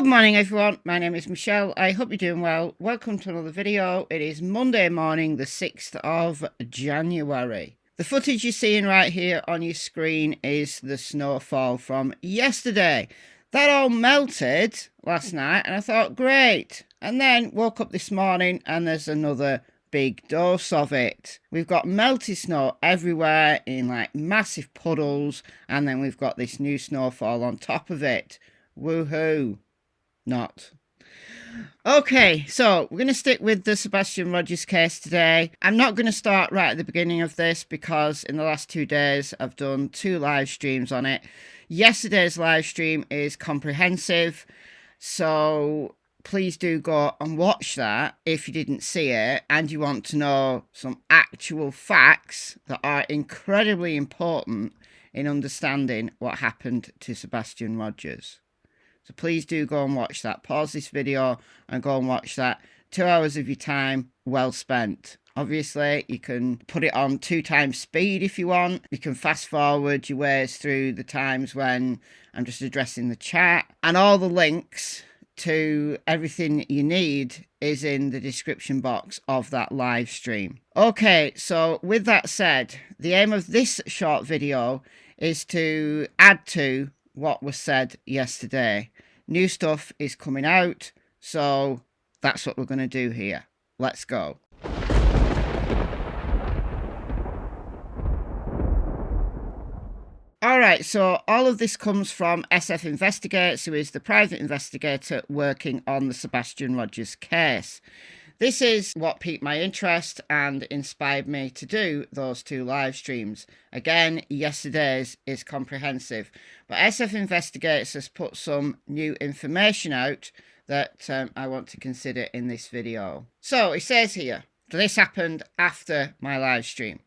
Good morning everyone, my name is Michelle. I hope you're doing well. Welcome to another video. It is Monday morning, the 6th of January. The footage you're seeing right here on your screen is the snowfall from yesterday. That all melted last night and I thought great. And then woke up this morning and there's another big dose of it. We've got melted snow everywhere in like massive puddles, and then we've got this new snowfall on top of it. Woohoo. Not. Okay, so we're going to stick with the Sebastian Rogers case today. I'm not going to start right at the beginning of this because in the last 2 days I've done 2 live streams on it. Yesterday's live stream is comprehensive, so please do go and watch that if you didn't see it and you want to know some actual facts that are incredibly important in understanding what happened to Sebastian Rogers. So please do go and watch that. Pause this video and go and watch that. 2 hours of your time well spent. Obviously, you can put it on 2 times speed if you want. You can fast forward your ways through the times when I'm just addressing the chat. And all the links to everything you need is in the description box of that live stream. Okay, so with that said, the aim of this short video is to add to what was said yesterday. New stuff is coming out, so that's what we're going to do here. Let's go. Alright, so all of this comes from SF Investigates, who is the private investigator working on the Sebastian Rogers case. This is what piqued my interest and inspired me to do those 2 live streams. Again, yesterday's is comprehensive, but SF Investigates has put some new information out that I want to consider in this video. So it says here, this happened after my live stream.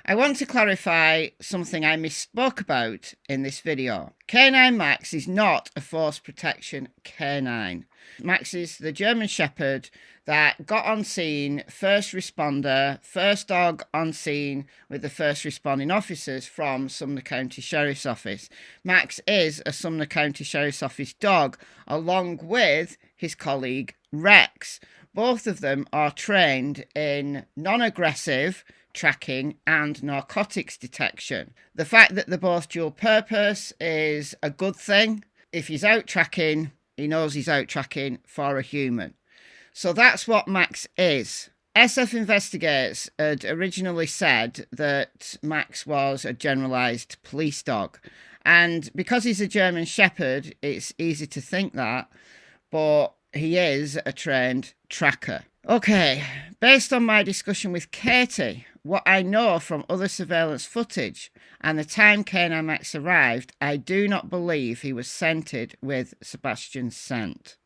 I want to clarify something I misspoke about in this video. Canine Max is not a force protection canine. Max is the German Shepherd that got on scene, first responder, first dog on scene with the first responding officers from Sumner County Sheriff's Office. Max is a Sumner County Sheriff's Office dog, along with his colleague Rex. Both of them are trained in non-aggressive tracking and narcotics detection. The fact that they're both dual purpose is a good thing. If he's out tracking, he knows he's out tracking for a human. So that's what Max is. SF Investigates had originally said that Max was a generalised police dog. And because he's a German Shepherd, it's easy to think that, but he is a trained tracker. Okay, based on my discussion with Katie, what I know from other surveillance footage and the time Canine Max arrived, I do not believe he was scented with Sebastian's scent.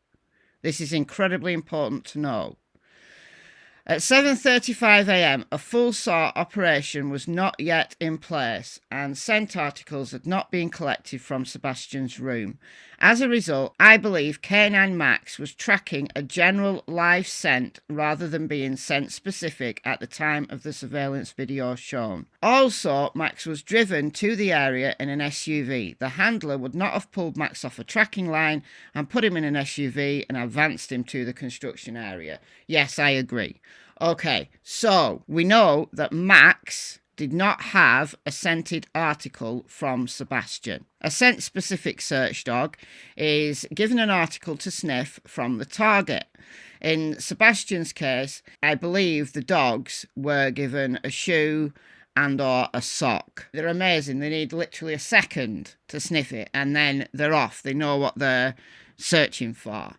This is incredibly important to know. At 7:35 a.m, a full SOAR operation was not yet in place and scent articles had not been collected from Sebastian's room. As a result, I believe Canine Max was tracking a general live scent rather than being scent specific at the time of the surveillance video shown. Also, Max was driven to the area in an SUV. The handler would not have pulled Max off a tracking line and put him in an SUV and advanced him to the construction area. Yes, I agree. Okay, so we know that Max did not have a scented article from Sebastian. A scent-specific search dog is given an article to sniff from the target. In Sebastian's case, I believe the dogs were given a shoe and or a sock. They're amazing. They need literally a second to sniff it and then they're off. They know what they're searching for.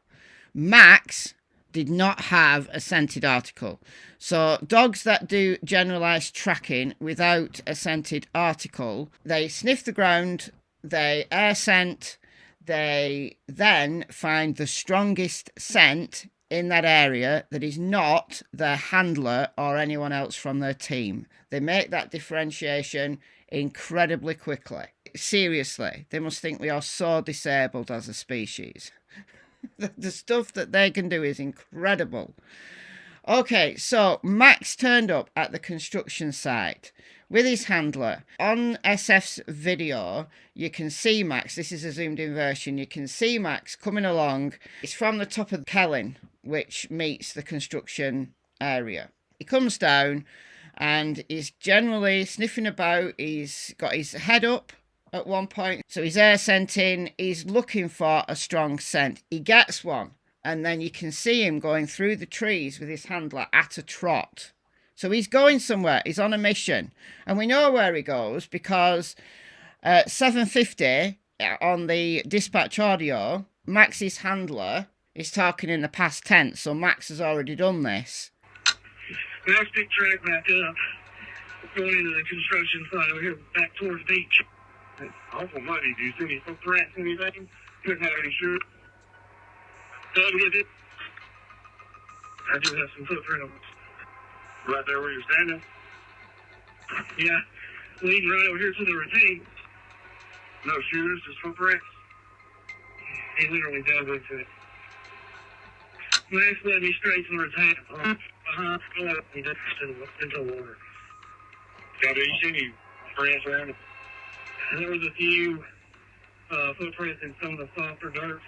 Max did not have a scented article. So dogs that do generalised tracking without a scented article, they sniff the ground, they air scent, they then find the strongest scent in that area that is not their handler or anyone else from their team. They make that differentiation incredibly quickly. Seriously, they must think we are so disabled as a species. The stuff that they can do is incredible. Okay, so Max turned up at the construction site with his handler. On SF's video, you can see Max. This is a zoomed in version. You can see Max coming along. It's from the top of Kelling, which meets the construction area. He comes down and he's generally sniffing about. He's got his head up at one point, so his air scenting. He's looking for a strong scent. He gets one, and then you can see him going through the trees with his handler at a trot. So he's going somewhere. He's on a mission. And we know where he goes because at 7:50 on the dispatch audio, Max's handler is talking in the past tense. So Max has already done this. Max big track back up. Going into the construction site over here back towards the beach. It's awful muddy. Do you see any footprints, anything? Couldn't have any shoes. Doug, is it? I do have some footprints. Right there where you're standing? Yeah. Leading right over here to the retain. No shoes, just footprints. He literally dug into it. Max led me straight to the retain. He just into the water. Got you see any prints around it? There was a few footprints in some of the softer dirt.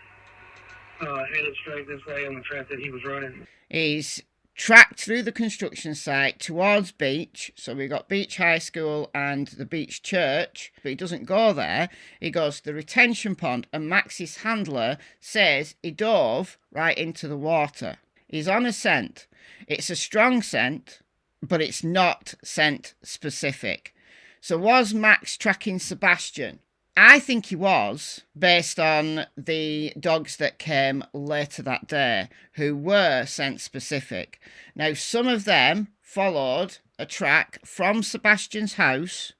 Headed straight this way on the track that he was running. He's tracked through the construction site towards beach. So we've got Beach High School and the Beach Church, but he doesn't go there. He goes to the retention pond, and Max's handler says he dove right into the water. He's on a scent. It's a strong scent, but it's not scent specific. So was Max tracking Sebastian? I think he was, based on the dogs that came later that day, who were scent specific. Now, some of them followed a track from Sebastian's house,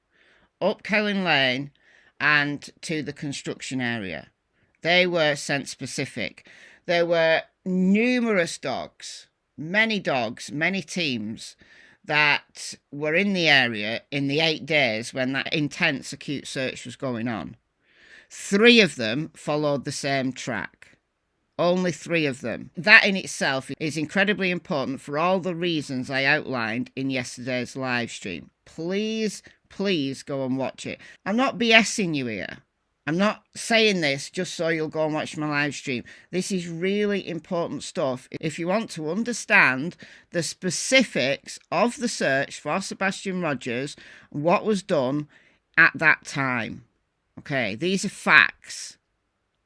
up Kelling Lane, and to the construction area. They were scent specific. There were numerous dogs, many teams that were in the area in the 8 days when that intense acute search was going on. 3 of them followed the same track. Only 3 of them. That in itself is incredibly important for all the reasons I outlined in yesterday's live stream. Please go and watch it. I'm not BSing you here. I'm not saying this just so you'll go and watch my live stream. This is really important stuff if you want to understand the specifics of the search for Sebastian Rogers, what was done at that time. Okay, these are facts.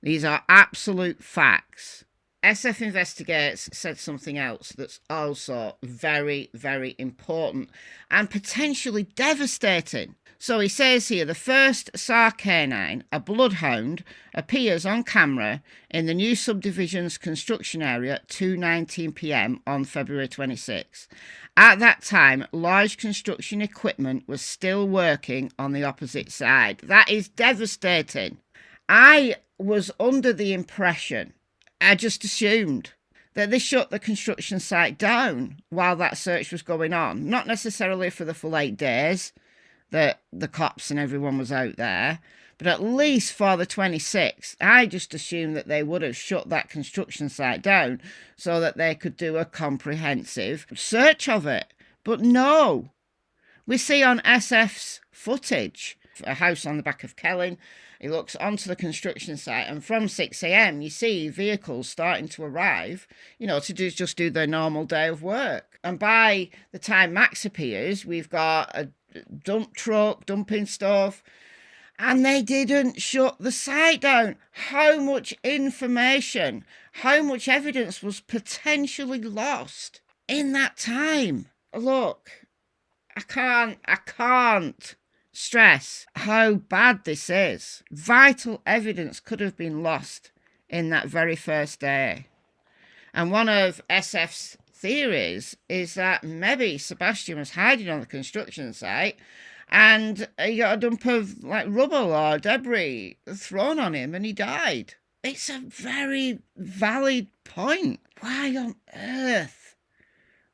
These are absolute facts. SF Investigates said something else that's also very, very important and potentially devastating. So he says here, the first SAR canine, a bloodhound, appears on camera in the new subdivision's construction area at 2:19 p.m. on February 26. At that time, large construction equipment was still working on the opposite side. That is devastating. I was under the impression, I just assumed, that they shut the construction site down while that search was going on. Not necessarily for the full 8 days that the cops and everyone was out there, but at least for the 26th. I just assumed that they would have shut that construction site down so that they could do a comprehensive search of it. But no, we see on SF's footage a house on the back of Kelling. He looks onto the construction site, and from 6 a.m. you see vehicles starting to arrive, to just do their normal day of work. And by the time Max appears, we've got a dump truck dumping stuff, and they didn't shut the site down. How much information, how much evidence was potentially lost in that time? Look, I can't stress how bad this is. Vital evidence could have been lost in that very first day. And one of SF's theories is that maybe Sebastian was hiding on the construction site and he got a dump of rubble or debris thrown on him and he died. It's a very valid point. Why on earth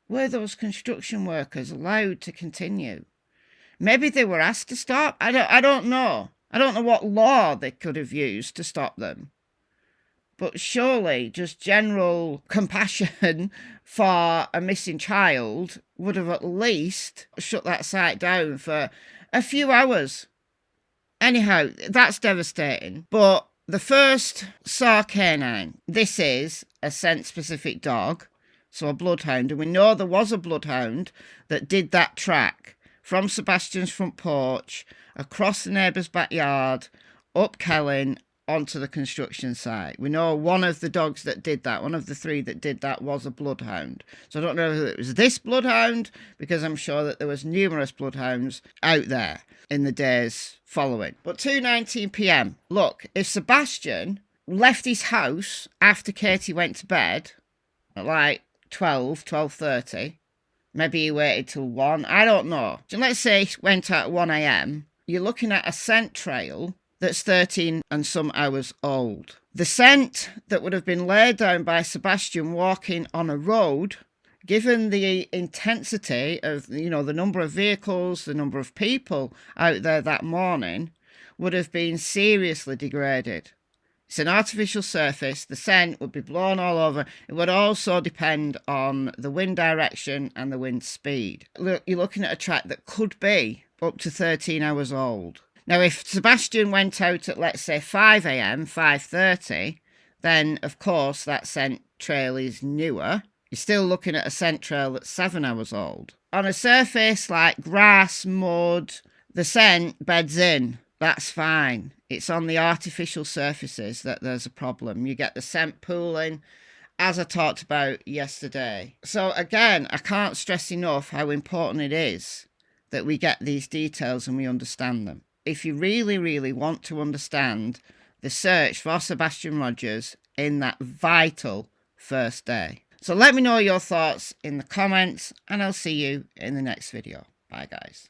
were those construction workers allowed to continue? Maybe they were asked to stop. I don't know. I don't know what law they could have used to stop them. But surely just general compassion for a missing child would have at least shut that site down for A few hours. Anyhow, that's devastating. But the first saw canine, this is a scent-specific dog, so a bloodhound, and we know there was a bloodhound that did that track from Sebastian's front porch, across the neighbour's backyard, up Kellen, onto the construction site. We know one of the dogs that did that, one of the three that did that, was a bloodhound. So I don't know if it was this bloodhound, because I'm sure that there was numerous bloodhounds out there in the days following. But 2:19 p.m. Look, if Sebastian left his house after Katie went to bed at like 12:30, maybe he waited till 1, I don't know. So let's say he went out at 1 a.m. You're looking at a scent trail that's 13 and some hours old. The scent that would have been laid down by Sebastian walking on a road, given the intensity of, the number of vehicles, the number of people out there that morning, would have been seriously degraded. It's an artificial surface. The scent would be blown all over. It would also depend on the wind direction and the wind speed. Look, you're looking at a track that could be up to 13 hours old. Now, if Sebastian went out at, let's say, 5 a.m., 5:30, then, of course, that scent trail is newer. You're still looking at a scent trail that's 7 hours old. On a surface like grass, mud, the scent beds in. That's fine. It's on the artificial surfaces that there's a problem. You get the scent pooling, as I talked about yesterday. So, again, I can't stress enough how important it is that we get these details and we understand them. If you really, really want to understand the search for Sebastian Rogers in that vital first day. So let me know your thoughts in the comments, and I'll see you in the next video. Bye, guys.